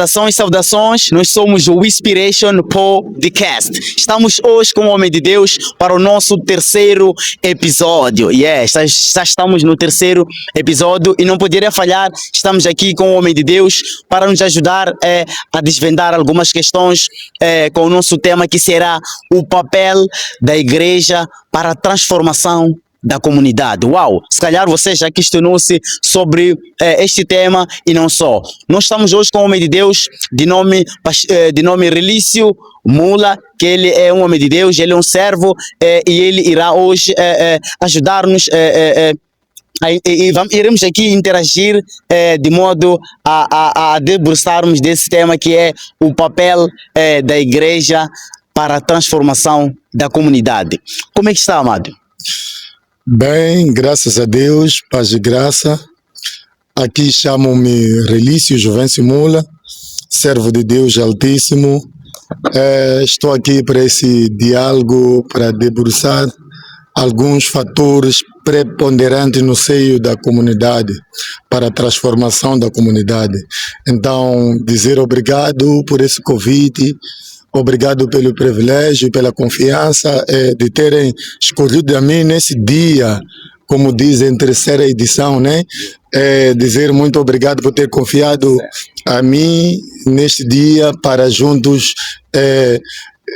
Saudações, saudações. Nós somos o Inspiration Podcast. Estamos hoje com o Homem de Deus para o nosso terceiro episódio. Já estamos no terceiro episódio e não poderia falhar. Estamos aqui com o Homem de Deus para nos ajudar a desvendar algumas questões com o nosso tema, que será o papel da igreja para a transformação da comunidade. Uau! Se calhar você já questionou-se sobre este tema e não só. Nós estamos hoje com um homem de Deus de nome Relício Mula, que ele é um homem de Deus, ele é um servo e ele irá hoje ajudar-nos iremos aqui interagir de modo a debruçarmos desse tema, que é o papel da igreja para a transformação da comunidade. Como é que está, amado? Bem, graças a Deus, paz e graça. Aqui chamam-me Relício Juvencio Mula, servo de Deus Altíssimo. Estou aqui para esse diálogo, para debruçar alguns fatores preponderantes no seio da comunidade, para a transformação da comunidade. Então, dizer obrigado por esse convite. Obrigado pelo privilégio e pela confiança de terem escolhido a mim nesse dia, como dizem, terceira edição, né? Dizer muito obrigado por ter confiado a mim neste dia para juntos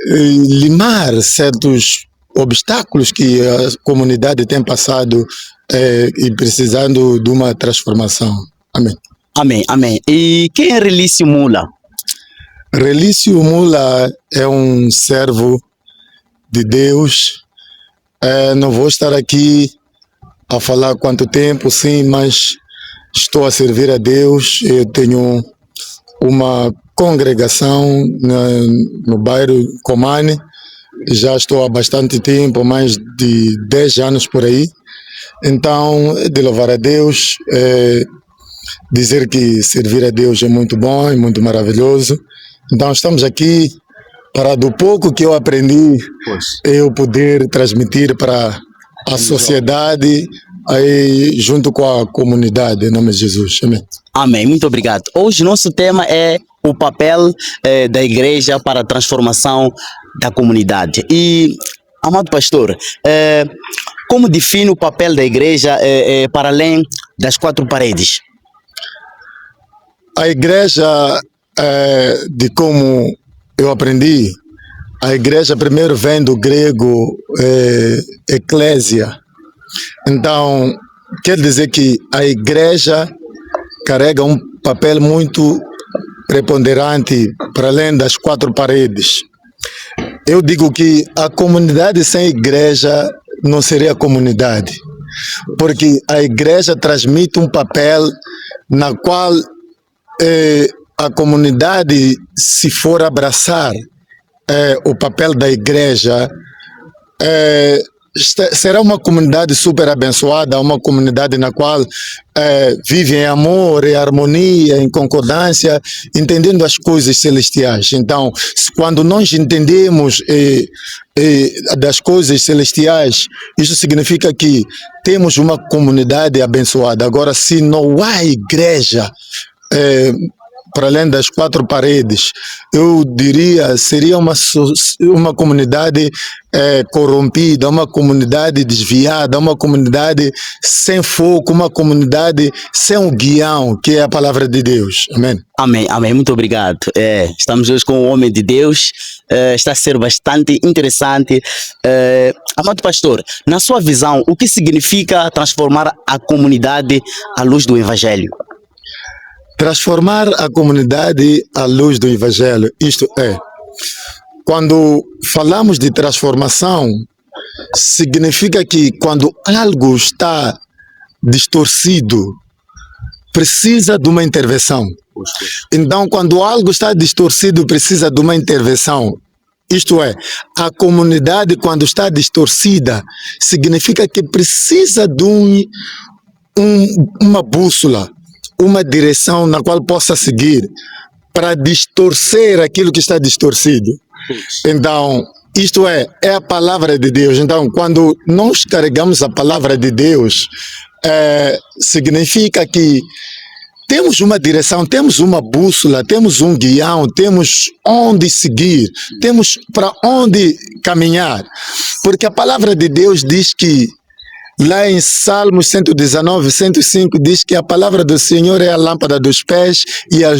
limar certos obstáculos que a comunidade tem passado e precisando de uma transformação. Amém. Amém, amém. E quem é Relício Mula? Relício Mula é um servo de Deus. Não vou estar aqui a falar quanto tempo, sim, mas estou a servir a Deus. Eu tenho uma congregação no bairro Comane. Já estou há bastante tempo, mais de 10 anos por aí. Então, de louvar a Deus, dizer que servir a Deus é muito bom, é muito maravilhoso. Então estamos aqui para, do pouco que eu aprendi, eu poder transmitir para a sociedade, aí, junto com a comunidade, em nome de Jesus. Amém. Amém, muito obrigado. Hoje nosso tema é o papel da igreja para a transformação da comunidade. E, amado pastor, como define o papel da igreja para além das quatro paredes? A igreja, de como eu aprendi, a igreja primeiro vem do grego eclésia. Então, quer dizer que a igreja carrega um papel muito preponderante para além das quatro paredes. Eu digo que a comunidade sem igreja não seria comunidade, porque a igreja transmite um papel na qual a comunidade, se for abraçar o papel da igreja, será uma comunidade super abençoada, uma comunidade na qual vive em amor, em harmonia, em concordância, entendendo as coisas celestiais. Então, quando nós entendemos das coisas celestiais, isso significa que temos uma comunidade abençoada. Agora, se não há igreja para além das quatro paredes, eu diria, seria uma comunidade corrompida, uma comunidade desviada, uma comunidade sem foco, uma comunidade sem um guião, que é a palavra de Deus. Amém. Amém, amém, muito obrigado. Estamos hoje com o homem de Deus, está a ser bastante interessante. Amado pastor, na sua visão, o que significa transformar a comunidade à luz do Evangelho? Transformar a comunidade à luz do Evangelho, isto é, quando falamos de transformação, significa que quando algo está distorcido, precisa de uma intervenção. Então, quando algo está distorcido, precisa de uma intervenção. Isto é, a comunidade, quando está distorcida, significa que precisa de uma bússola, uma direção na qual possa seguir para distorcer aquilo que está distorcido. Então, isto é a palavra de Deus. Então, quando nós carregamos a palavra de Deus, significa que temos uma direção, temos uma bússola, temos um guião, temos onde seguir, temos para onde caminhar. Porque a palavra de Deus diz que, lá em Salmos 119, 105, diz que a palavra do Senhor é a lâmpada dos pés e a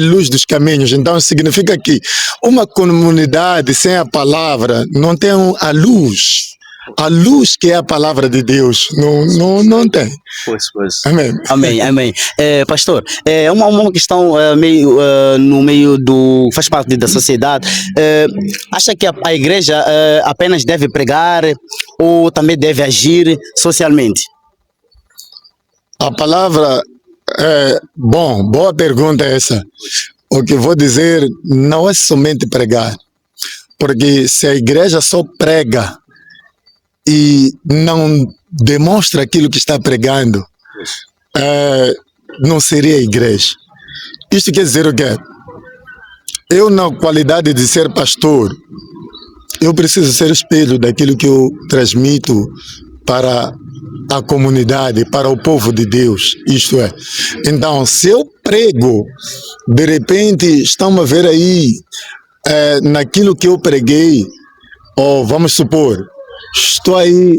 luz dos caminhos. Então significa que uma comunidade sem a palavra não tem a luz. A luz que é a palavra de Deus, não tem. Pois. Amém. Amém. Pastor, uma questão no meio do... faz parte da sociedade. Acha que a igreja apenas deve pregar ou também deve agir socialmente? A palavra boa pergunta essa. O que vou dizer não é somente pregar, porque se a igreja só prega e não demonstra aquilo que está pregando, não seria igreja. Isto quer dizer o quê? Eu, na qualidade de ser pastor, eu preciso ser espelho daquilo que eu transmito para a comunidade, para o povo de Deus. Isto é, então, se eu prego, de repente estão a ver aí naquilo que eu preguei, ou vamos supor, estou aí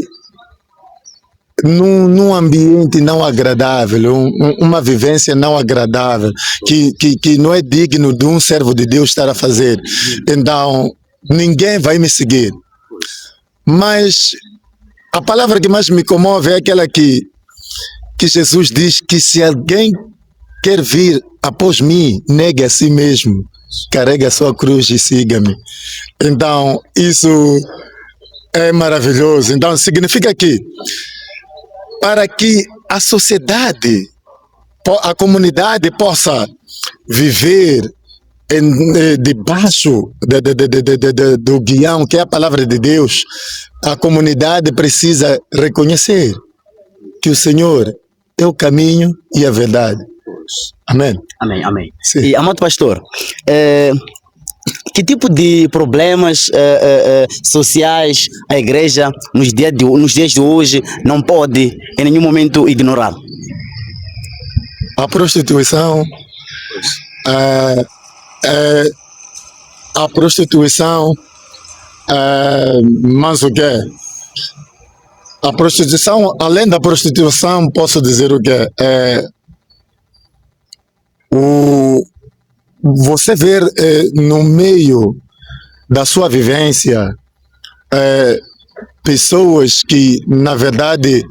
num ambiente não agradável, uma vivência não agradável, que não é digno de um servo de Deus estar a fazer. Então, ninguém vai me seguir. Mas a palavra que mais me comove é aquela que Jesus diz que se alguém quer vir após mim, negue a si mesmo, carregue a sua cruz e siga-me. Então, isso é maravilhoso. Então, significa que para que a sociedade, a comunidade possa viver debaixo do guião que é a palavra de Deus, a comunidade precisa reconhecer que o Senhor é o caminho e a verdade. Amém. Amém. Sim. E, amado pastor, que tipo de problemas sociais a igreja nos dias de hoje não pode em nenhum momento ignorar? A prostituição, mas o quê? A prostituição, além da prostituição, posso dizer o quê? Você ver no meio da sua vivência pessoas que, na verdade,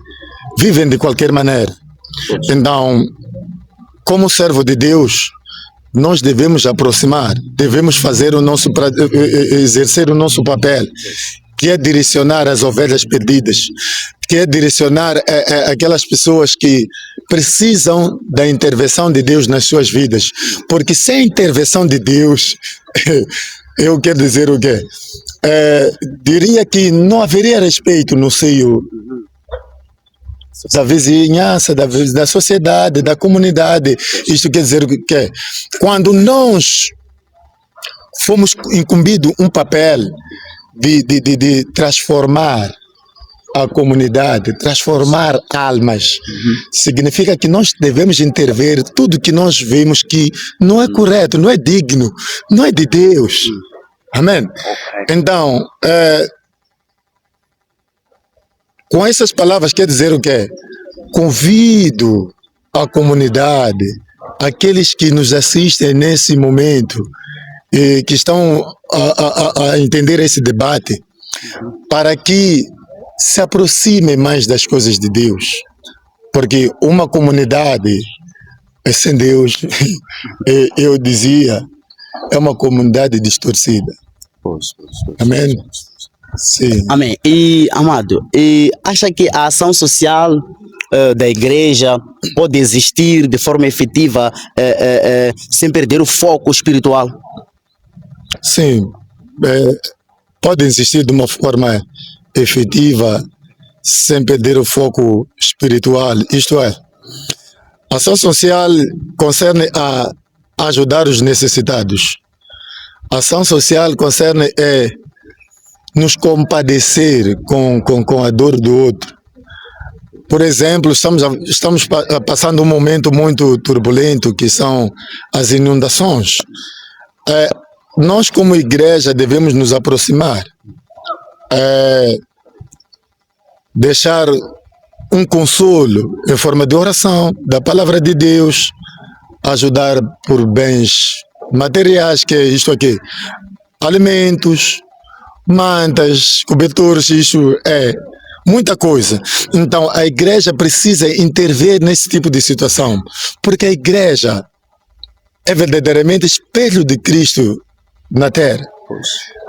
vivem de qualquer maneira. Então, como servo de Deus, nós devemos aproximar, devemos fazer exercer o nosso papel, que é direcionar as ovelhas perdidas, que é direcionar aquelas pessoas que precisam da intervenção de Deus nas suas vidas. Porque sem a intervenção de Deus, eu quero dizer o quê? Diria que não haveria respeito no seio da vizinhança, da sociedade, da comunidade. Isto quer dizer o quê? Quando nós fomos incumbidos um papel de transformar a comunidade, transformar almas, significa que nós devemos intervir tudo que nós vemos que não é correto, não é digno, não é de Deus. Amém? Então, com essas palavras quer dizer o quê? Convido a comunidade, aqueles que nos assistem nesse momento, e que estão a entender esse debate, para que se aproximem mais das coisas de Deus. Porque uma comunidade sem Deus, eu dizia, é uma comunidade distorcida. Amém? Sim. Amém. E, amado, acha que a ação social da igreja pode existir de forma efetiva sem perder o foco espiritual? Sim, pode existir de uma forma efetiva sem perder o foco espiritual. Isto é, a ação social concerne a ajudar os necessitados. A ação social concerne nos compadecer com a dor do outro. Por exemplo, estamos passando um momento muito turbulento, que são as inundações. Nós, como igreja, devemos nos aproximar, deixar um consolo em forma de oração, da palavra de Deus, ajudar por bens materiais, que é isto aqui, alimentos, mantas, cobertores, isso é muita coisa. Então a igreja precisa intervir nesse tipo de situação, porque a igreja é verdadeiramente espelho de Cristo na terra.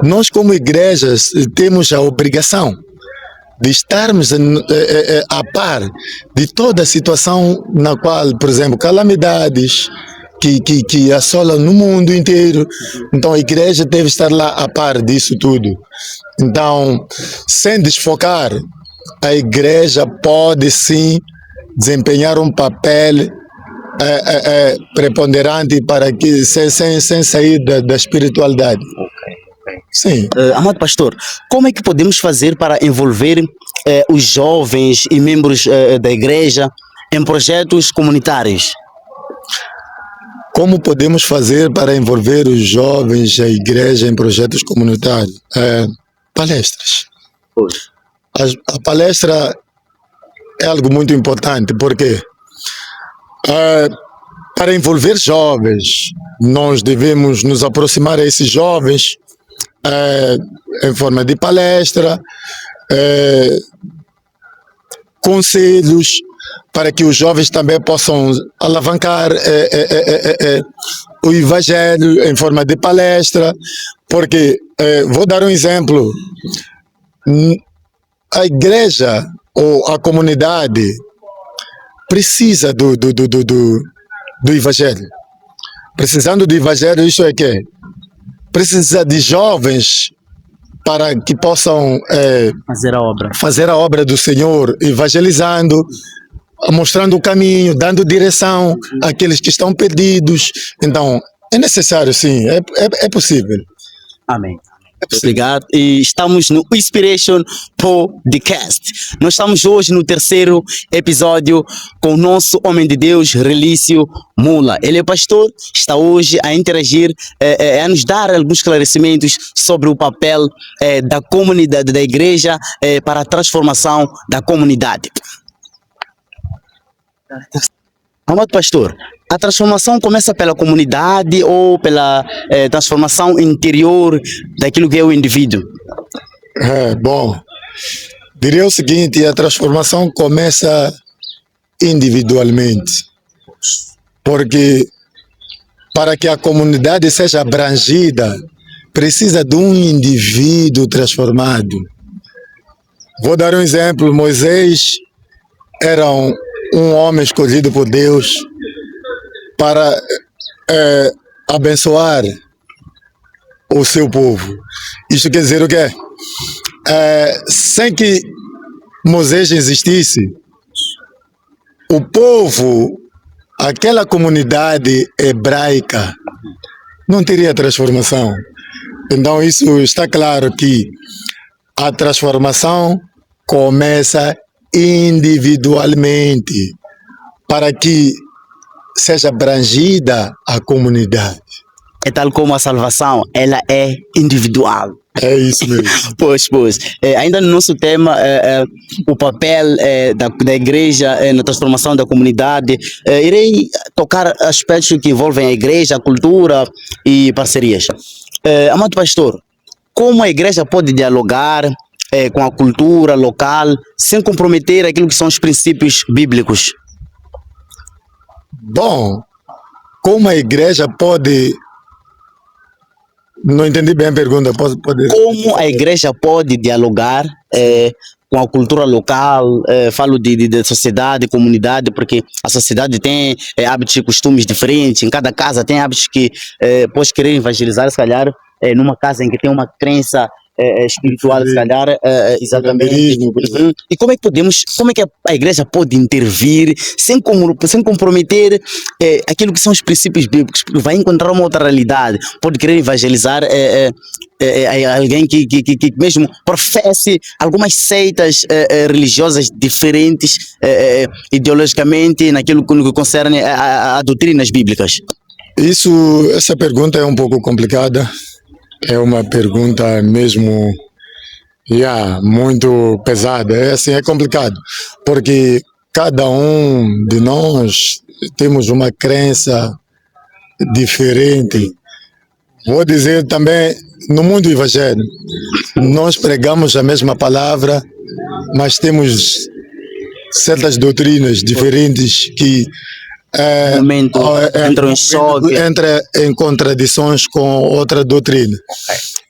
Nós, como igrejas, temos a obrigação de estarmos a par de toda a situação na qual, por exemplo, calamidades que assolam no mundo inteiro. Então a igreja deve estar lá a par disso tudo. Então, sem desfocar, a igreja pode sim desempenhar um papel preponderante para que sem sair da espiritualidade. Sim. Amado pastor, como é que podemos fazer para envolver os jovens e membros da igreja em projetos comunitários? Como podemos fazer para envolver os jovens e a igreja em projetos comunitários? Palestras. A palestra é algo muito importante, porque para envolver jovens, nós devemos nos aproximar a esses jovens em forma de palestra, conselhos, para que os jovens também possam alavancar o evangelho em forma de palestra, porque, vou dar um exemplo, a igreja ou a comunidade precisa do evangelho. Precisando do evangelho, isso é que precisa de jovens para que possam fazer a obra do Senhor, evangelizando, mostrando o caminho, dando direção àqueles que estão perdidos. Então, é necessário, sim, é possível. Amém. Obrigado. E estamos no Inspiration Podcast. Nós estamos hoje no terceiro episódio com o nosso homem de Deus, Relício Mula. Ele é pastor, está hoje a interagir, a nos dar alguns esclarecimentos sobre o papel da comunidade, da igreja, para a transformação da comunidade. Amado pastor, a transformação começa pela comunidade ou pela transformação interior daquilo que é o indivíduo? Bom, diria o seguinte: a transformação começa individualmente, porque para que a comunidade seja abrangida, precisa de um indivíduo transformado. Vou dar um exemplo. Moisés era um homem escolhido por Deus para abençoar o seu povo. Isto quer dizer o quê? Sem que Moisés existisse, o povo, aquela comunidade hebraica, não teria transformação. Então isso está claro, que a transformação começa individualmente, para que seja abrangida a comunidade. É tal como a salvação, ela é individual. É isso mesmo. Pois. Ainda no nosso tema, o papel da igreja na transformação da comunidade, irei tocar aspectos que envolvem a igreja, a cultura e parcerias. Amado pastor, como a igreja pode dialogar com a cultura local sem comprometer aquilo que são os princípios bíblicos? Bom, como a igreja pode... Não entendi bem a pergunta. Pode... Como a igreja pode dialogar com a cultura local? Falo de sociedade, comunidade, porque a sociedade tem hábitos e costumes diferentes. Em cada casa tem hábitos que pode querer evangelizar, se calhar, numa casa em que tem uma crença espiritual, se calhar, exatamente. Empreendedorismo, por exemplo. E como é que a igreja pode intervir sem comprometer aquilo que são os princípios bíblicos? Porque vai encontrar uma outra realidade, pode querer evangelizar alguém que mesmo professe algumas seitas religiosas diferentes ideologicamente naquilo que concerne a doutrinas bíblicas. Essa pergunta é um pouco complicada. É uma pergunta mesmo muito pesada. É complicado, porque cada um de nós temos uma crença diferente. Vou dizer também, no mundo evangélico, nós pregamos a mesma palavra, mas temos certas doutrinas diferentes que entram em choque. Entra em contradições com outra doutrina.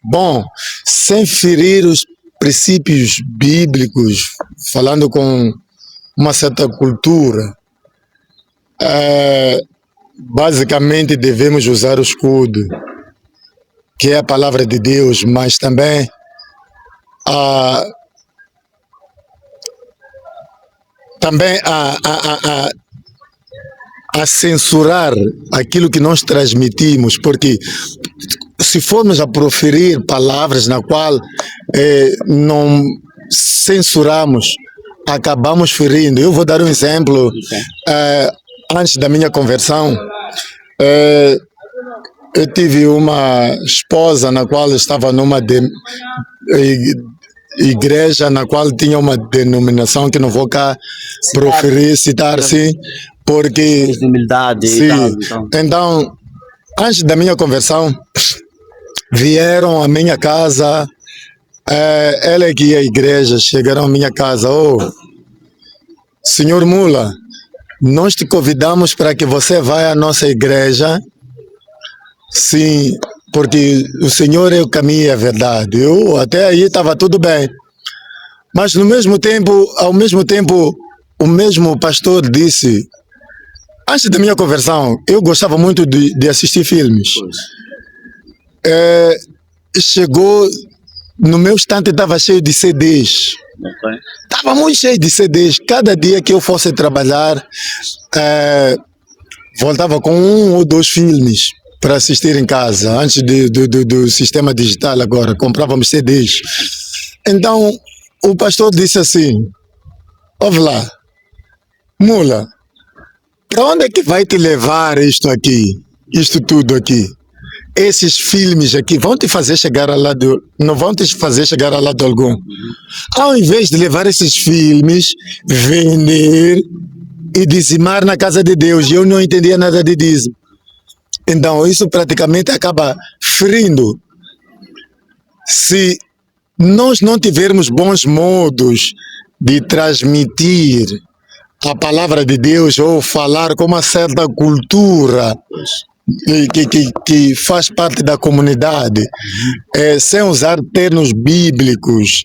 Bom, sem ferir os princípios bíblicos, falando com uma certa cultura, basicamente devemos usar o escudo, que é a palavra de Deus, mas também a censurar aquilo que nós transmitimos, porque se formos a proferir palavras na qual não censuramos, acabamos ferindo. Eu vou dar um exemplo. Antes da minha conversão, eu tive uma esposa na qual estava numa igreja na qual tinha uma denominação que não vou cá proferir, citar, sim, porque de humildade sim. e tal, Então, antes da minha conversão, vieram à minha casa, ela que ia à igreja, chegaram à minha casa. Senhor Mula, nós te convidamos para que você vá à nossa igreja, sim, porque o Senhor é o caminho e a verdade. Eu até aí estava tudo bem, mas ao mesmo tempo, o mesmo pastor disse, antes da minha conversão, eu gostava muito de assistir filmes. Chegou, no meu estante estava cheio de CDs. Estava muito cheio de CDs. Cada dia que eu fosse trabalhar, voltava com 1 ou 2 filmes para assistir em casa, antes do sistema digital agora, comprávamos CDs. Então, o pastor disse assim, ouve lá, Mula, para onde é que vai te levar isto tudo aqui? Esses filmes aqui vão te fazer chegar a lado, não vão te fazer chegar a lado algum. Ao invés de levar esses filmes, vender e dizimar na casa de Deus, eu não entendia nada de dízimo. Então, isso praticamente acaba ferindo. Se nós não tivermos bons modos de transmitir a palavra de Deus ou falar com uma certa cultura que faz parte da comunidade, sem usar termos bíblicos.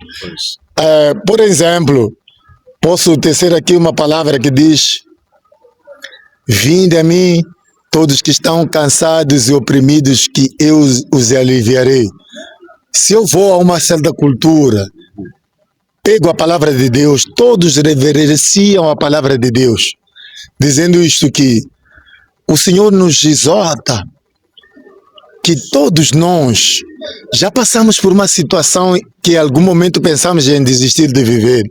Por exemplo, posso tecer aqui uma palavra que diz: vinde a mim todos que estão cansados e oprimidos, que eu os aliviarei. Se eu vou a uma certa cultura, pego a palavra de Deus, todos reverenciam a palavra de Deus, dizendo isto, que o Senhor nos exorta que todos nós já passamos por uma situação que em algum momento pensamos em desistir de viver.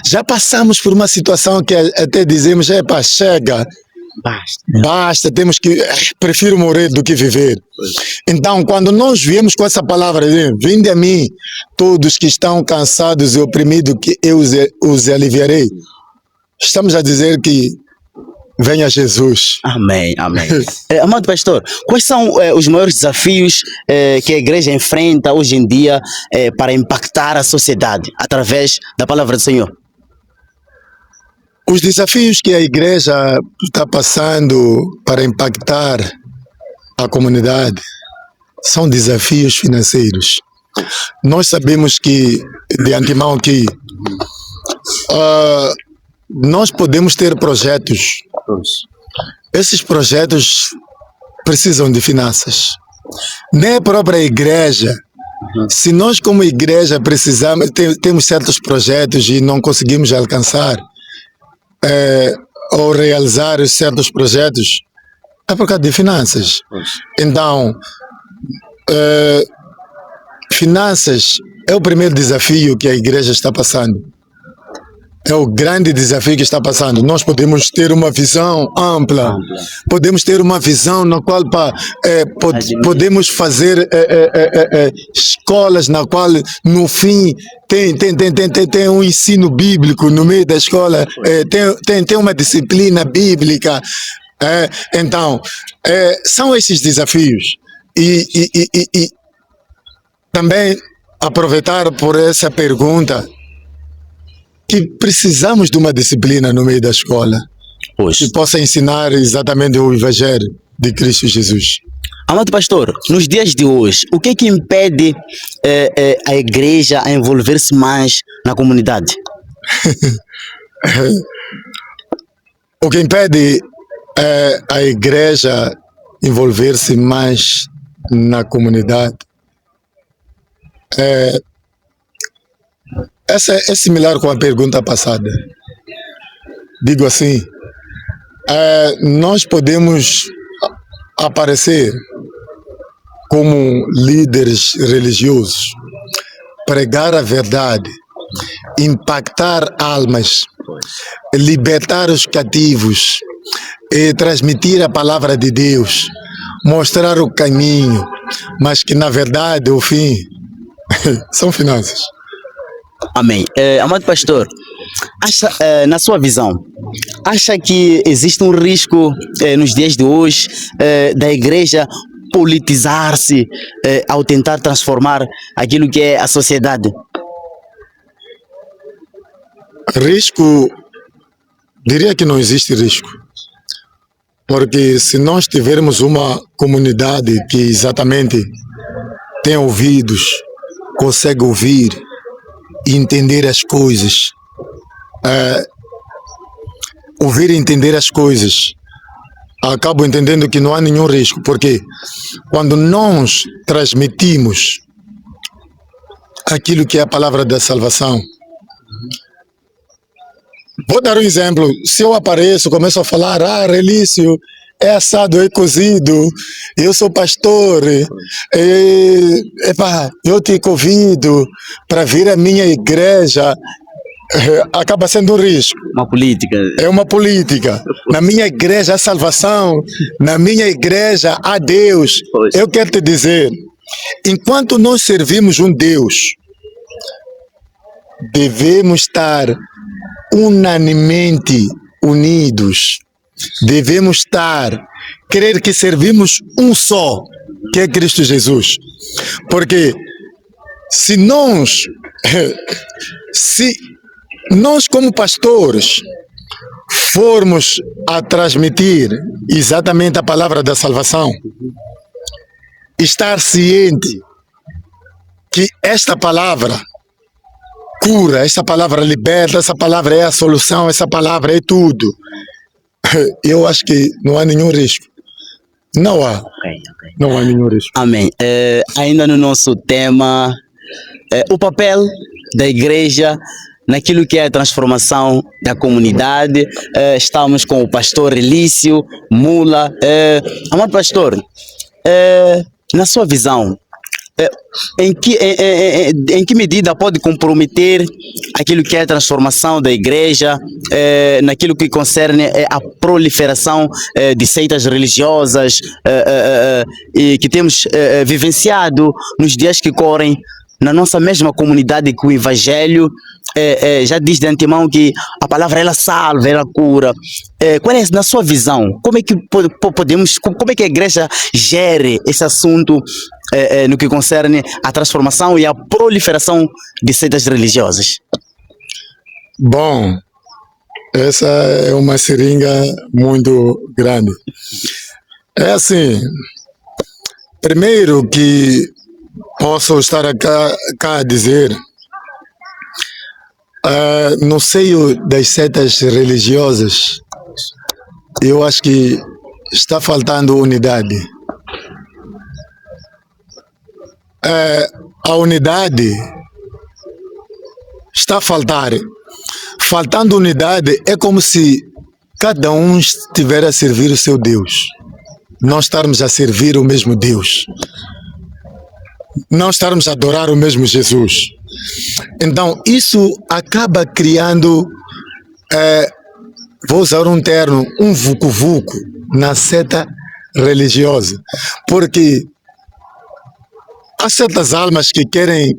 Já passamos por uma situação que até dizemos, chega, basta, temos que, prefiro morrer do que viver. Então, quando nós viemos com essa palavra, vinde a mim, todos que estão cansados e oprimidos, que eu os aliviarei, estamos a dizer que venha Jesus. Amém, amém. Amado pastor, quais são os maiores desafios que a igreja enfrenta hoje em dia para impactar a sociedade através da palavra do Senhor? Os desafios que a igreja está passando para impactar a comunidade são desafios financeiros. Nós sabemos que, de antemão, que nós podemos ter projetos. Esses projetos precisam de finanças. Nem a própria igreja Se nós como igreja precisamos, temos certos projetos e não conseguimos alcançar ou realizar certos projetos, é por causa de finanças. Então, finanças é o primeiro desafio que a igreja está passando. É o grande desafio que está passando. Nós podemos ter uma visão ampla, podemos ter uma visão na qual podemos fazer escolas na qual no fim tem um ensino bíblico no meio da escola, tem uma disciplina bíblica. Então, são esses desafios. E também aproveitar por essa pergunta, que precisamos de uma disciplina no meio da escola que possa ensinar exatamente o Evangelho de Cristo Jesus. Amado pastor, nos dias de hoje, o que é que impede a igreja a envolver-se mais na comunidade? O que impede a igreja envolver-se mais na comunidade essa é similar com a pergunta passada. Digo assim, nós podemos aparecer como líderes religiosos, pregar a verdade, impactar almas, libertar os cativos, transmitir a palavra de Deus, mostrar o caminho, mas que na verdade o fim são finanças. Amém. Amado pastor, na sua visão, acha que existe um risco nos dias de hoje da igreja politizar-se ao tentar transformar aquilo que é a sociedade? Risco, diria que não existe risco. Porque se nós tivermos uma comunidade que exatamente tem ouvidos, consegue ouvir e entender as coisas, ouvir e entender as coisas, acabo entendendo que não há nenhum risco, porque quando nós transmitimos aquilo que é a palavra da salvação, vou dar um exemplo. Se eu apareço, começo a falar, Relício, é assado, é cozido, eu sou pastor, eu te convido para vir à minha igreja, acaba sendo um risco. Uma política. É uma política. Na minha igreja há salvação, na minha igreja há Deus. Eu quero te dizer, enquanto nós servimos um Deus, devemos estar unanimemente unidos, devemos crer que servimos um só, que é Cristo Jesus. Porque se nós como pastores formos a transmitir exatamente a palavra da salvação, estar ciente que esta palavra cura, essa palavra liberta, essa palavra é a solução, essa palavra é tudo, eu acho que não há nenhum risco. Não há. Não há nenhum risco. Amém. Ainda no nosso tema, o papel da igreja naquilo que é a transformação da comunidade. Estamos com o pastor Relício Mula. Amado pastor, na sua visão, em que medida pode comprometer aquilo que é a transformação da igreja naquilo que concerne a proliferação de seitas religiosas e que temos vivenciado nos dias que correm na nossa mesma comunidade, que o Evangelho já diz de antemão que a palavra ela salva, ela cura. Qual é, na sua visão, como é que como é que a igreja gere esse assunto no que concerne a transformação e a proliferação de seitas religiosas? Bom, essa é uma seringa muito grande. É assim, primeiro que posso estar cá a dizer, no seio das seitas religiosas, eu acho que está faltando unidade. a unidade está a faltar. Faltando unidade, é como se cada um estiver a servir o seu Deus. Não estarmos a servir o mesmo Deus. Não estarmos a adorar o mesmo Jesus. Então, isso acaba criando, vou usar um termo, um vucu-vucu na seta religiosa. Porque há certas almas que querem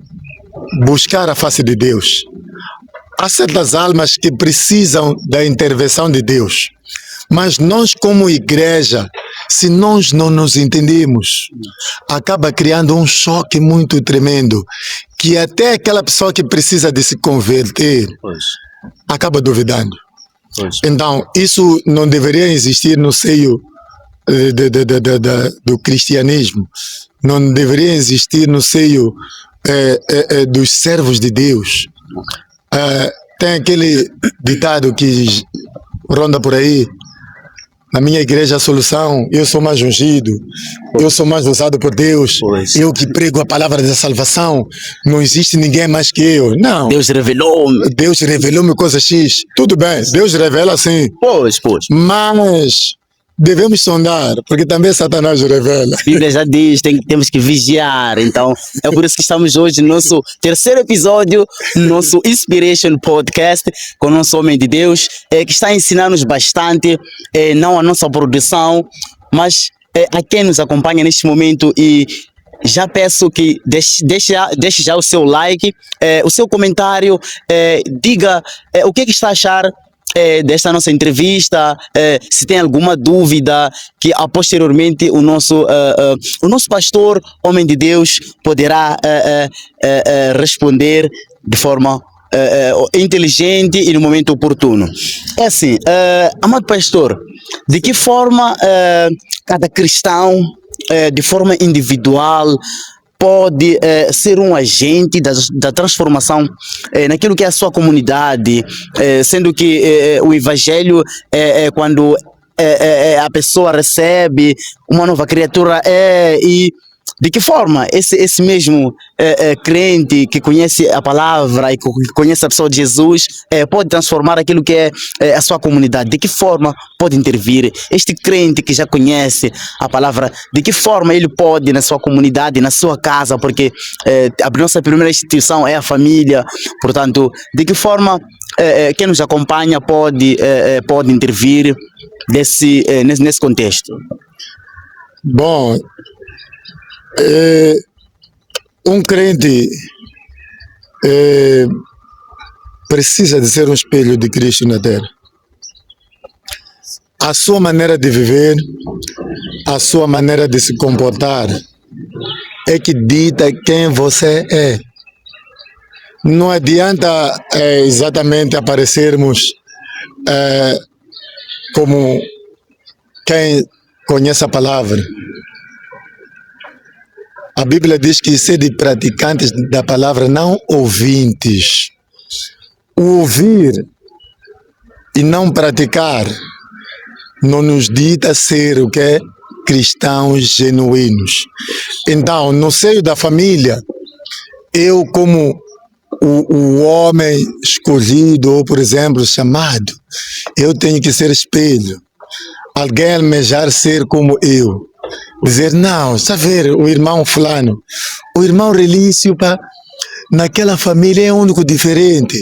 buscar a face de Deus. Há certas almas que precisam da intervenção de Deus. Mas nós, como igreja, se nós não nos entendemos, acaba criando um choque muito tremendo, que até aquela pessoa que precisa de se converter acaba duvidando. Então, isso não deveria existir no seio do cristianismo, não deveria existir no seio dos servos de Deus. Tem aquele ditado que ronda por aí: na minha igreja a solução, eu sou mais ungido, eu sou mais usado por Deus, eu que prego a palavra da salvação, não existe ninguém mais que eu. Não. Deus revelou-me coisa X. Tudo bem, Deus revela sim. Pois. Mas devemos sondar, porque também Satanás revela. A Bíblia já diz, temos que vigiar. Então, é por isso que estamos hoje no nosso terceiro episódio, no nosso Inspiration Podcast, com o nosso homem de Deus, que está a ensinar-nos bastante, não a nossa produção, mas a quem nos acompanha neste momento. E já peço que deixe já o seu like, o seu comentário, diga o que está a achar desta nossa entrevista, se tem alguma dúvida, que posteriormente o nosso pastor, homem de Deus, poderá responder de forma inteligente e no momento oportuno. É assim, amado pastor, de que forma cada cristão, de forma individual, pode ser um agente da transformação naquilo que é a sua comunidade, sendo que o evangelho quando a pessoa recebe uma nova criatura, e de que forma esse mesmo crente que conhece a palavra e que conhece a pessoa de Jesus pode transformar aquilo que é a sua comunidade? De que forma pode intervir este crente que já conhece a palavra? De que forma ele pode na sua comunidade, na sua casa? Porque a nossa primeira instituição é a família. Portanto, de que forma quem nos acompanha pode intervir nesse contexto? Bom, um crente precisa de ser um espelho de Cristo na terra. A sua maneira de viver, a sua maneira de se comportar é que dita quem você é. Não adianta exatamente aparecermos como quem conhece a palavra. A Bíblia diz que sede praticantes da palavra, não ouvintes. O ouvir e não praticar não nos dita ser o que é cristãos genuínos. Então, no seio da família, eu como o homem escolhido, ou por exemplo, chamado, eu tenho que ser espelho. Alguém almejar ser como eu. Dizer, não, está a ver o irmão fulano, o irmão Relício, naquela família é o único diferente,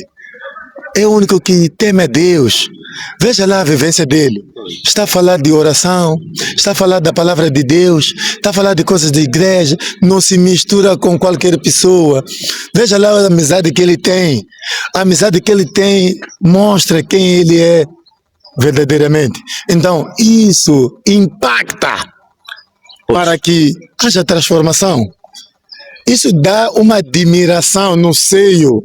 é o único que teme a Deus. Veja lá a vivência dele, está a falar de oração, está a falar da palavra de Deus, está a falar de coisas de igreja, não se mistura com qualquer pessoa. Veja lá a amizade que ele tem, a amizade que ele tem mostra quem ele é verdadeiramente. Então isso impacta para que haja transformação. Isso dá uma admiração no seio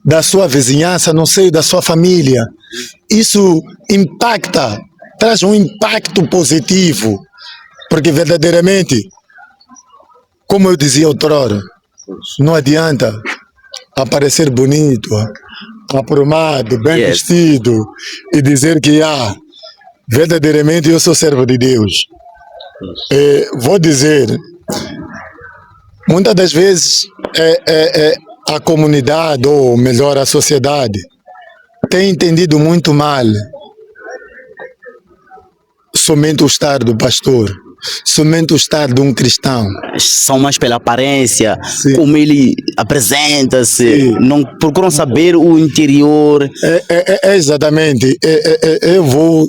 da sua vizinhança, no seio da sua família. Isso impacta, traz um impacto positivo, porque verdadeiramente, como eu dizia outrora, não adianta aparecer bonito, aprumado, bem vestido e dizer que verdadeiramente eu sou servo de Deus. Vou dizer, Muitas das vezes a comunidade, ou melhor, a sociedade, tem entendido muito mal somente o estar do pastor, somente o estar de um cristão. São mais pela aparência, Sim. como ele apresenta-se, Sim. não procuram saber o interior. Exatamente. Eu vou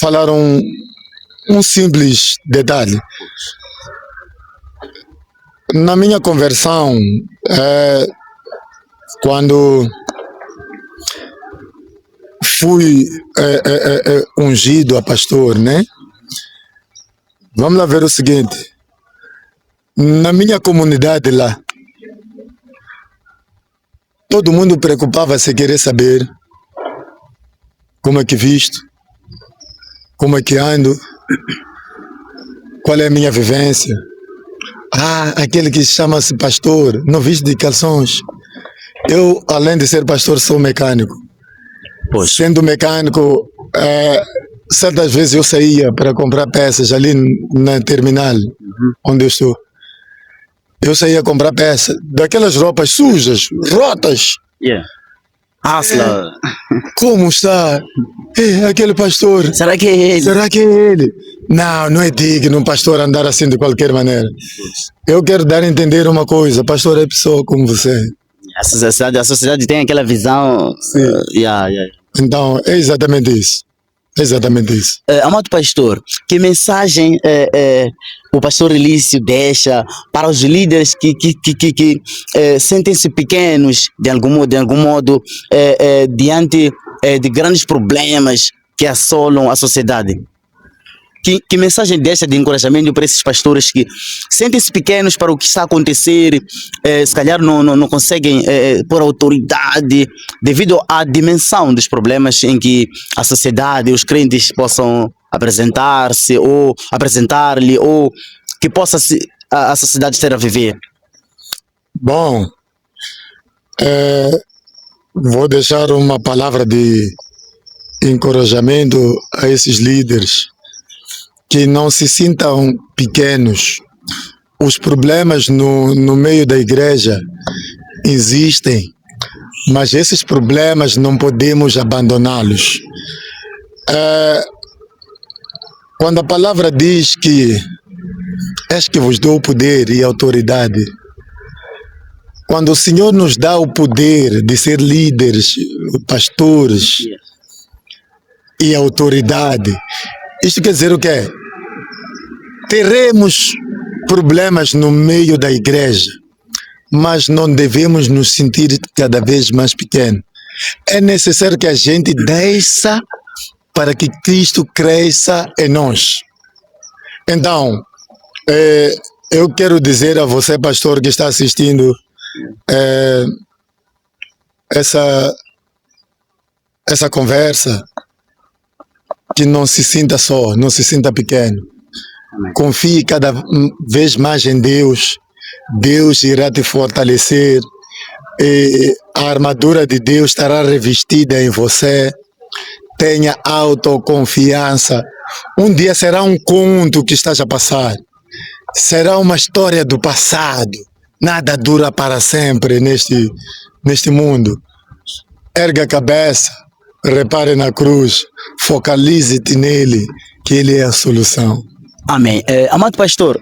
falar um simples detalhe. Na minha conversão, quando fui ungido a pastor, né? Vamos lá ver o seguinte. Na minha comunidade lá, todo mundo preocupava-se em querer saber como é que visto, como é que ando, qual é a minha vivência. Ah, aquele que chama-se pastor, não viste de calções. Eu, além de ser pastor, sou mecânico. Pois. Sendo mecânico, certas vezes eu saía para comprar peças ali na terminal, onde eu estou. Eu saía comprar peças daquelas roupas sujas, rotas. Yeah. Asla. Como está? Aquele pastor. Será que é ele? Será que é ele? Não, não é digno um pastor andar assim de qualquer maneira. Eu quero dar a entender uma coisa: pastor é pessoa como você. A sociedade tem aquela visão. Sim. Então, é exatamente isso. É exatamente isso. Amado pastor, que mensagem o pastor Elício deixa para os líderes que sentem-se pequenos de algum modo diante de grandes problemas que assolam a sociedade? Que mensagem deixa de encorajamento para esses pastores que sentem-se pequenos para o que está a acontecer, se calhar não conseguem pôr autoridade devido à dimensão dos problemas em que a sociedade, os crentes possam apresentar-se ou apresentar-lhe, ou que possa a sociedade estar a viver? Bom, vou deixar uma palavra de encorajamento a esses líderes, que não se sintam pequenos. Os problemas no meio da igreja existem, mas esses problemas não podemos abandoná-los. Quando a palavra diz que és que vos dou o poder e a autoridade, quando o Senhor nos dá o poder de ser líderes, pastores e autoridade, isto quer dizer o quê? Teremos problemas no meio da igreja, mas não devemos nos sentir cada vez mais pequenos. É necessário que a gente desça para que Cristo cresça em nós. Então, eu quero dizer a você, pastor, que está assistindo essa conversa, que não se sinta só, não se sinta pequeno. Amém. Confie cada vez mais em Deus. Deus irá te fortalecer. A armadura de Deus estará revestida em você. Tenha autoconfiança. Um dia será um conto que estás a passar. Será uma história do passado. Nada dura para sempre neste mundo. Erga a cabeça. Repare na cruz, focalize-te nele, que ele é a solução. Amém. Amado pastor,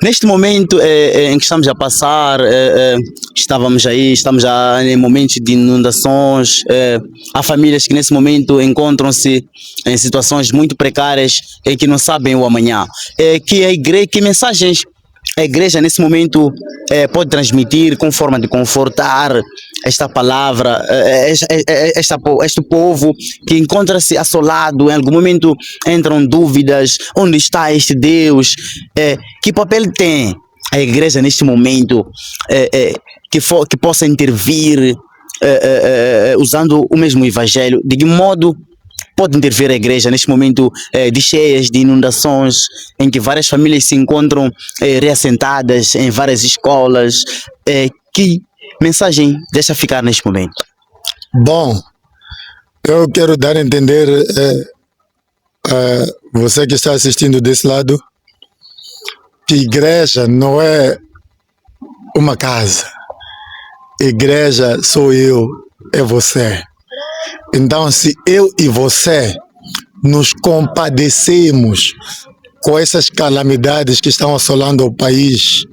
neste momento em que estamos a passar, estamos já em momentos de inundações, há famílias que nesse momento encontram-se em situações muito precárias e que não sabem o amanhã. Que mensagens a igreja nesse momento pode transmitir com forma de confortar esta palavra, este povo que encontra-se assolado, em algum momento entram dúvidas: onde está este Deus? Que papel tem a igreja neste momento que possa intervir usando o mesmo evangelho? De que modo pode intervir a igreja neste momento de cheias, de inundações, em que várias famílias se encontram reassentadas em várias escolas? Que mensagem deixa ficar neste momento? Bom, eu quero dar a entender, você que está assistindo desse lado, que igreja não é uma casa. Igreja sou eu, é você. Então, se eu e você nos compadecemos com essas calamidades que estão assolando o país,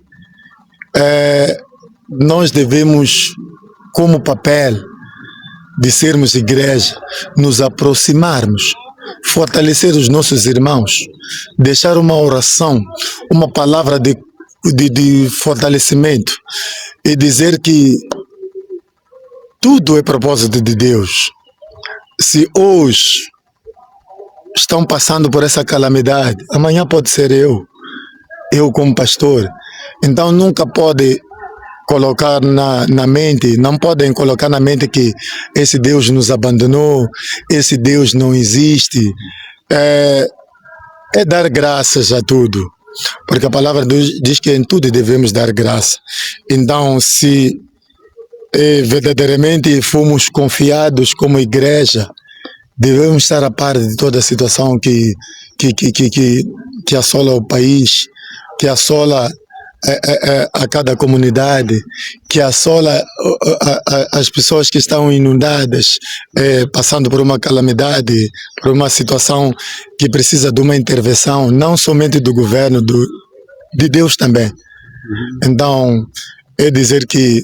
nós devemos, como papel de sermos igreja, nos aproximarmos, fortalecer os nossos irmãos, deixar uma oração, uma palavra de fortalecimento e dizer que tudo é propósito de Deus. Se hoje estão passando por essa calamidade, amanhã pode ser eu como pastor. Então nunca pode colocar na mente, não podem colocar na mente que esse Deus nos abandonou, esse Deus não existe. É dar graças a tudo, porque a palavra de Deus diz que em tudo devemos dar graça. Então, se verdadeiramente fomos confiados como igreja, devemos estar a par de toda a situação que assola o país, que assola a cada comunidade, que assola as pessoas que estão inundadas, passando por uma calamidade, por uma situação que precisa de uma intervenção, não somente do governo, de Deus também. Então, é dizer que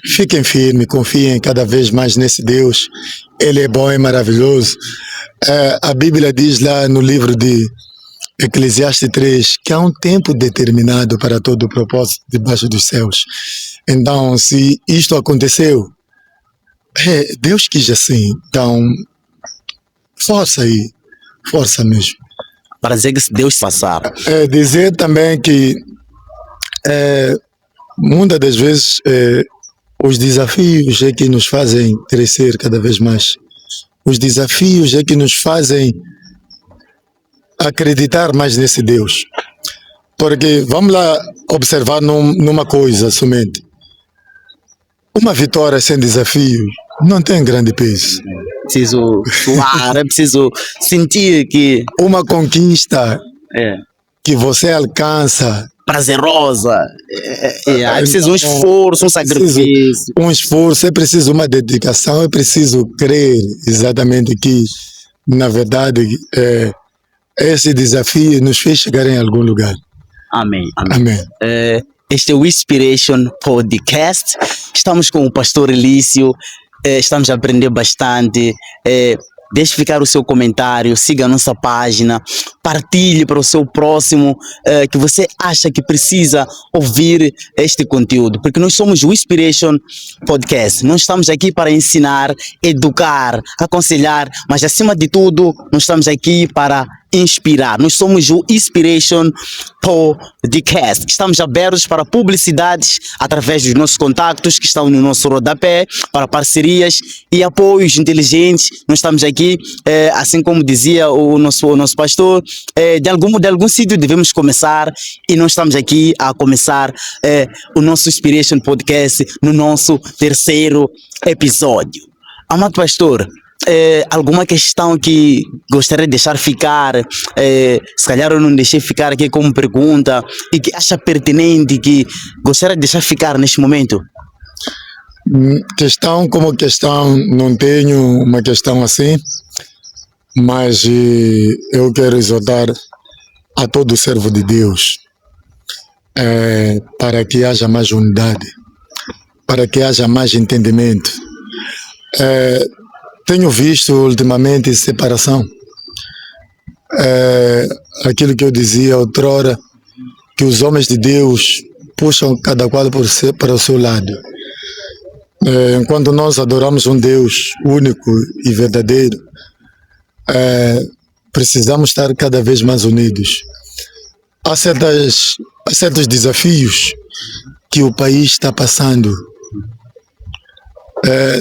fiquem firmes, confiem cada vez mais nesse Deus. Ele é bom, é maravilhoso. A Bíblia diz lá no livro de Eclesiastes 3, que há um tempo determinado para todo o propósito debaixo dos céus. Então, se isto aconteceu, Deus quis assim. Então, força aí, força mesmo. Para dizer que se Deus passar. Dizer também que muitas das vezes os desafios é que nos fazem crescer cada vez mais. Os desafios é que nos fazem acreditar mais nesse Deus. Porque vamos lá observar numa coisa somente. Uma vitória sem desafio não tem grande peso. Preciso suar, é preciso sentir que... Uma conquista que você alcança... prazerosa, é preciso um esforço, um sacrifício. Um esforço, é preciso uma dedicação, é preciso crer exatamente que, na verdade, esse desafio nos fez chegar em algum lugar. Amém. Amém. Este é o Inspiration Podcast. Estamos com o pastor Elício, estamos a aprender bastante. Deixe ficar o seu comentário, siga a nossa página, partilhe para o seu próximo que você acha que precisa ouvir este conteúdo, porque nós somos o Inspiration Podcast. Nós estamos aqui para ensinar, educar, aconselhar, mas acima de tudo, nós estamos aqui para inspirar. Nós somos o Inspiration Podcast. Estamos abertos para publicidades através dos nossos contactos que estão no nosso rodapé, para parcerias e apoios inteligentes. Nós estamos aqui, assim como dizia o nosso pastor, de algum sítio devemos começar, e nós estamos aqui a começar o nosso Inspiration Podcast no nosso terceiro episódio. Amado pastor, alguma questão que gostaria de deixar ficar, se calhar eu não deixei ficar aqui como pergunta, e que acha pertinente, que gostaria de deixar ficar neste momento? Questão como questão, não tenho uma questão assim, mas eu quero exortar a todo servo de Deus para que haja mais unidade, para que haja mais entendimento. Tenho visto ultimamente separação. Aquilo que eu dizia outrora, que os homens de Deus puxam cada qual para o seu lado. Enquanto nós adoramos um Deus único e verdadeiro, precisamos estar cada vez mais unidos. Há certos desafios que o país está passando.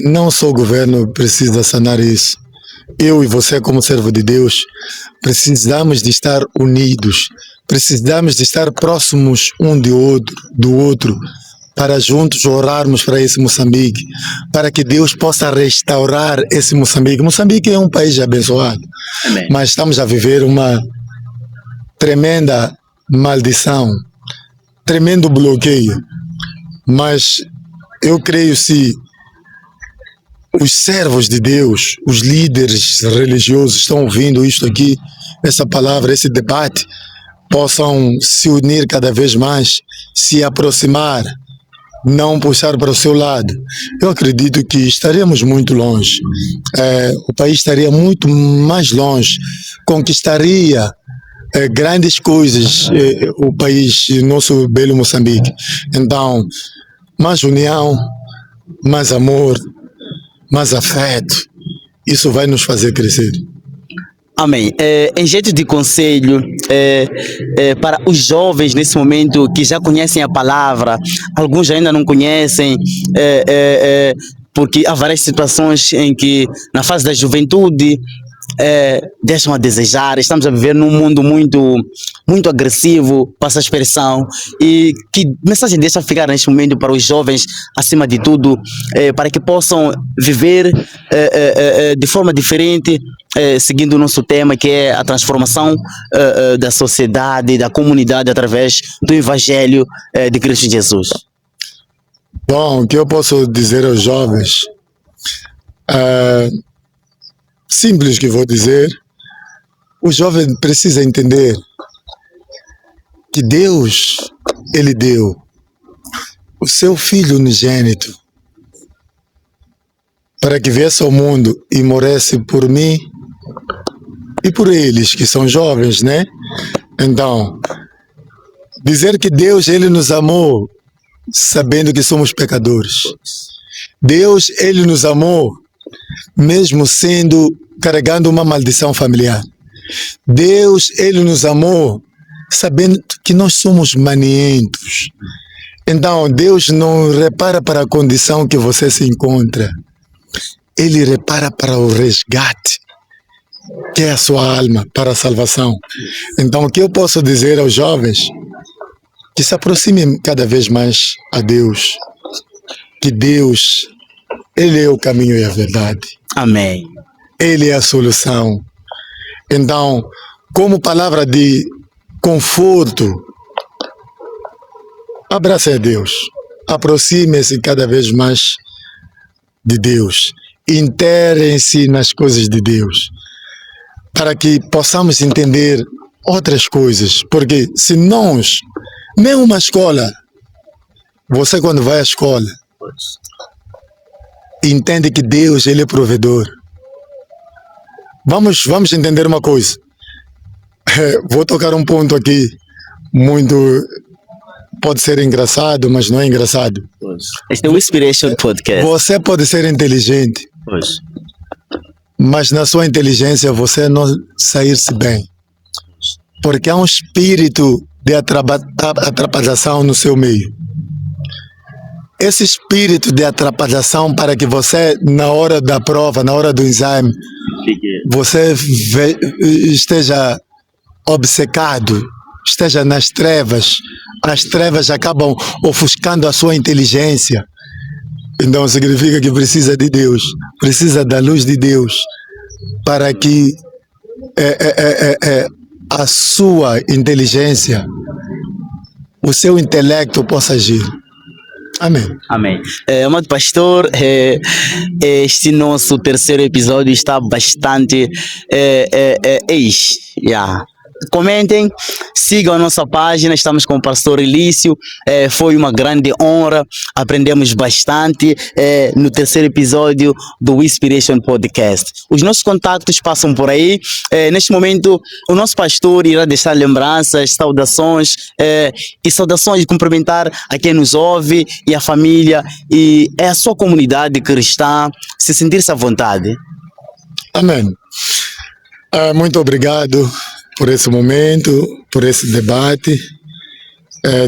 Não só o governo precisa sanar isso. Eu e você, como servo de Deus, precisamos de estar unidos, precisamos de estar próximos um do outro, para juntos orarmos para esse Moçambique, para que Deus possa restaurar esse Moçambique. Moçambique é um país abençoado, Amém. Mas estamos a viver uma tremenda maldição tremendo bloqueio. Mas eu creio se os servos de Deus, os líderes religiosos estão ouvindo isto aqui, essa palavra, esse debate, possam se unir cada vez mais, se aproximar, não puxar para o seu lado. Eu acredito que estaríamos muito longe. O país estaria muito mais longe, conquistaria grandes coisas, o país, nosso belo Moçambique. Então, mais união, mais amor, mais afeto, isso vai nos fazer crescer. Amém. Em jeito de conselho para os jovens nesse momento que já conhecem a palavra, alguns ainda não conhecem, porque há várias situações em que na fase da juventude deixam a desejar. Estamos a viver num mundo muito agressivo, passa a expressão. E que mensagem deixa ficar neste momento para os jovens, acima de tudo, para que possam viver de forma diferente, seguindo o nosso tema, que é a transformação da sociedade, da comunidade, através do Evangelho de Cristo Jesus? Bom, o que eu posso dizer aos jovens? Simples que vou dizer. O jovem precisa entender que Deus, Ele deu o seu Filho unigênito para que viesse ao mundo e morresse por mim e por eles, que são jovens, né? Então, dizer que Deus, Ele nos amou sabendo que somos pecadores. Deus, Ele nos amou mesmo carregando uma maldição familiar. Deus, Ele nos amou sabendo que nós somos manientos. Então, Deus não repara para a condição que você se encontra. Ele repara para o resgate, que é a sua alma, para a salvação. Então, o que eu posso dizer aos jovens? Que se aproximem cada vez mais a Deus. Que Deus, Ele é o caminho e a verdade. Amém. Ele é a solução. Então, como palavra de conforto, abracem a Deus. Aproximem-se cada vez mais de Deus. Interem-se nas coisas de Deus. Para que possamos entender outras coisas. Porque se nós, nem uma escola, você quando vai à escola, entende que Deus, Ele é provedor. Vamos entender uma coisa. Vou tocar um ponto aqui muito, pode ser engraçado, mas não é engraçado. Este é o Inspiration Podcast. Você pode ser inteligente, mas na sua inteligência você não sair-se bem. Porque há um espírito de atrapalhação no seu meio. Esse espírito de atrapalhação para que você, na hora da prova, na hora do exame, você esteja obcecado, esteja nas trevas. As trevas acabam ofuscando a sua inteligência. Então significa que precisa de Deus, precisa da luz de Deus, para que a sua inteligência, o seu intelecto possa agir. Amém. Amém. Amado pastor, este nosso terceiro episódio está bastante Comentem, sigam a nossa página, estamos com o pastor Elício, foi uma grande honra, aprendemos bastante no terceiro episódio do Inspiration Podcast. Os nossos contatos passam por aí. Neste momento o nosso pastor irá deixar lembranças, saudações e cumprimentar a quem nos ouve e a família e a sua comunidade cristã, se sentir-se à vontade. Amém. Muito obrigado por esse momento, por esse debate,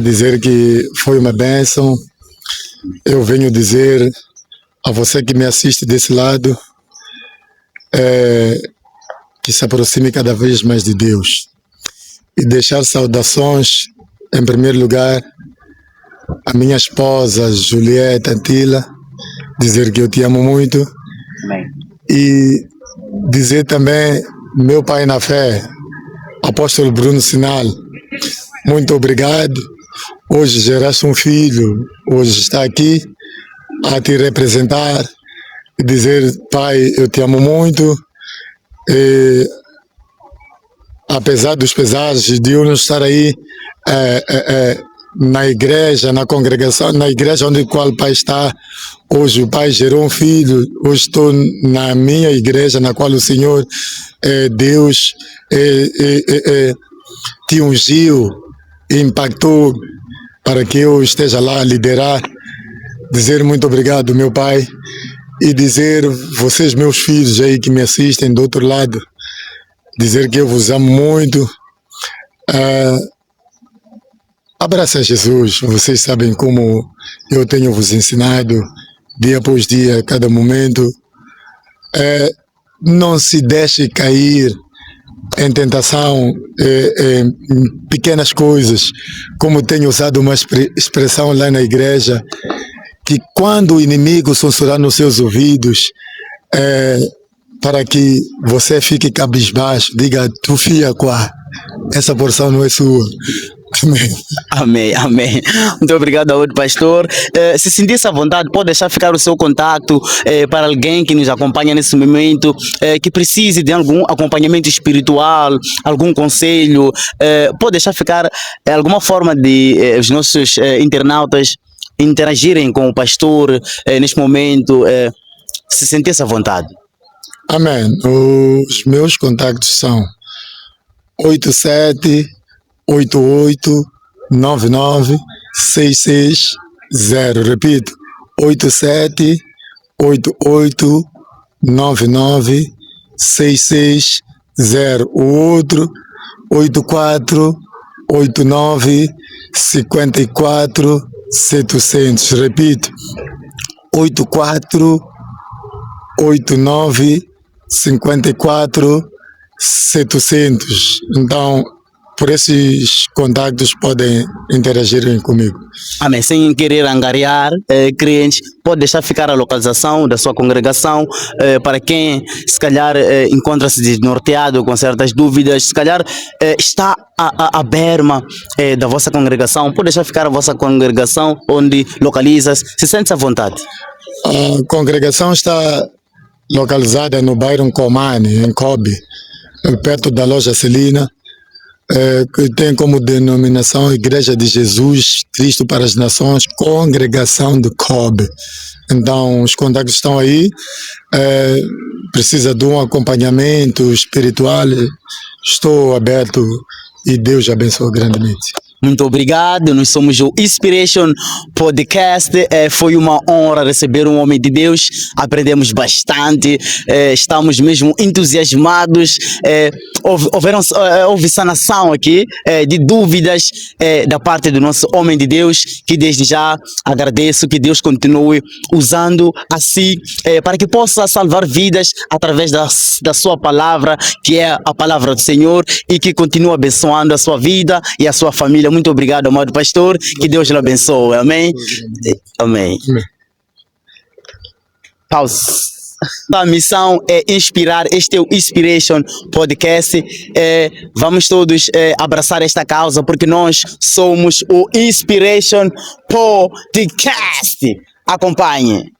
dizer que foi uma bênção. Eu venho dizer a você que me assiste desse lado, que se aproxime cada vez mais de Deus. E deixar saudações, em primeiro lugar, a minha esposa, Julieta Antila, dizer que eu te amo muito. Amém. E dizer também, meu pai na fé, Apóstolo Bruno Sinal, muito obrigado hoje geraste um filho, hoje está aqui a te representar e dizer, pai, eu te amo muito. E, apesar dos pesares de eu não estar aí na igreja, na congregação, na igreja onde o qual o pai está, hoje o pai gerou um filho, hoje estou na minha igreja, na qual o Senhor, Deus, te ungiu, impactou para que eu esteja lá a liderar. Dizer muito obrigado, meu pai, e dizer, vocês meus filhos aí que me assistem do outro lado, dizer que eu vos amo muito. Abraça Jesus, vocês sabem como eu tenho vos ensinado, dia após dia, a cada momento. Não se deixe cair em tentação, em pequenas coisas, como tenho usado uma expressão lá na igreja, que quando o inimigo sussurrar nos seus ouvidos, para que você fique cabisbaixo, diga, tu fia quá, essa porção não é sua. Amém. Amém, amém. Muito obrigado, ao pastor. Se sentir-se à vontade, pode deixar ficar o seu contato para alguém que nos acompanha nesse momento, que precise de algum acompanhamento espiritual, algum conselho. Pode deixar ficar alguma forma de os nossos internautas interagirem com o pastor neste momento. Se sentir-se à vontade. Amém. Os meus contactos são 8788996660. Repito, 8788996660. O outro, 848954 700. Repito, 848954 700. Então, por esses contactos podem interagir comigo. Amém. Sem querer angariar clientes, pode deixar ficar a localização da sua congregação para quem se calhar encontra-se desnorteado com certas dúvidas, se calhar está à berma da vossa congregação, pode deixar ficar a vossa congregação onde localiza-se, se sente à vontade. A congregação está localizada no bairro Comane, em Kobe, perto da loja Celina, que tem como denominação Igreja de Jesus Cristo para as Nações, Congregação de Kobe. Então, os contactos estão aí. Precisa de um acompanhamento espiritual. Estou aberto e Deus abençoe grandemente. Muito obrigado, nós somos o Inspiration Podcast, foi uma honra receber um homem de Deus, aprendemos bastante, estamos mesmo entusiasmados, houve sanação aqui de dúvidas da parte do nosso homem de Deus, que desde já agradeço, que Deus continue usando assim, para que possa salvar vidas através da sua palavra, que é a palavra do Senhor, e que continue abençoando a sua vida e a sua família. Muito obrigado, amado pastor. Que Deus lhe abençoe. Amém? Amém. Pause. A missão é inspirar. Este é o Inspiration Podcast. Vamos todos abraçar esta causa, porque nós somos o Inspiration Podcast. Acompanhe.